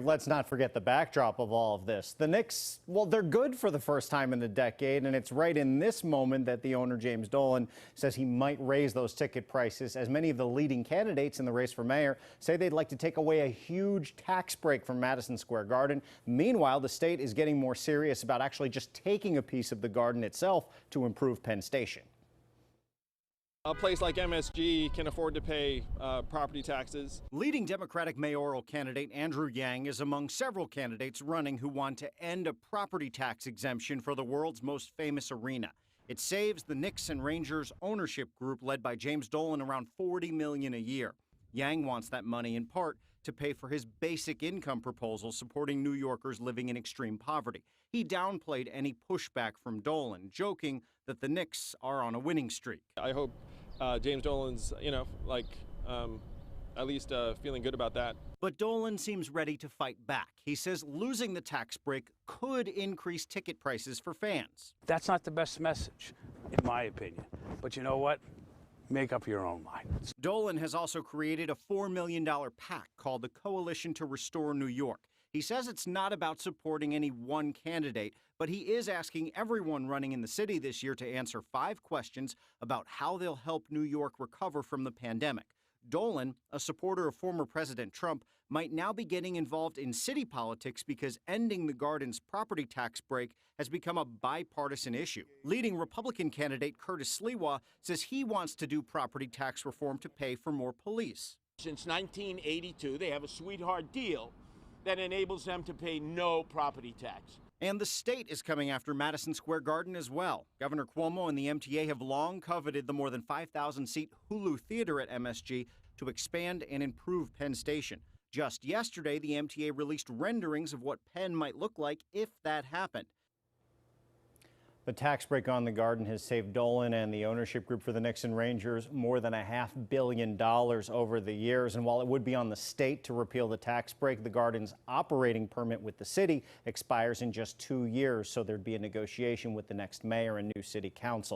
Let's not forget the backdrop of all of this. The Knicks, well, they're good for the first time in a decade, and it's right in this moment that the owner, James Dolan, says he might raise those ticket prices, as many of the leading candidates in the race for mayor say they'd like to take away a huge tax break from Madison Square Garden. Meanwhile, the state is getting more serious about actually just taking a piece of the garden itself to improve Penn Station. A place like MSG can afford to pay property taxes. Leading Democratic mayoral candidate Andrew Yang is among several candidates running who want to end a property tax exemption for the world's most famous arena. It saves the Knicks and Rangers ownership group led by James Dolan around $40 million a year. Yang wants that money in part to pay for his basic income proposal supporting New Yorkers living in extreme poverty. He downplayed any pushback from Dolan, joking that the Knicks are on a winning streak. I hope James Dolan's, at least feeling good about that. But Dolan seems ready to fight back. He says losing the tax break could increase ticket prices for fans. That's not the best message, in my opinion. But you know what? Make up your own mind. Dolan has also created a $4 million PAC called the Coalition to Restore New York. He says it's not about supporting any one candidate, but he is asking everyone running in the city this year to answer 5 questions about how they'll help New York recover from the pandemic. Dolan, a supporter of former President Trump, might now be getting involved in city politics because ending the garden's property tax break has become a bipartisan issue. Leading Republican candidate Curtis Sliwa says he wants to do property tax reform to pay for more police. Since 1982, they have a sweetheart deal that enables them to pay no property tax. And the state is coming after Madison Square Garden as well. Governor Cuomo and the MTA have long coveted the more than 5,000-seat Hulu Theater at MSG to expand and improve Penn Station. Just yesterday, the MTA released renderings of what Penn might look like if that happened. The tax break on the garden has saved Dolan and the ownership group for the Knicks and Rangers more than $500 million over the years. And while it would be on the state to repeal the tax break, the garden's operating permit with the city expires in just 2 years. So there'd be a negotiation with the next mayor and new city council.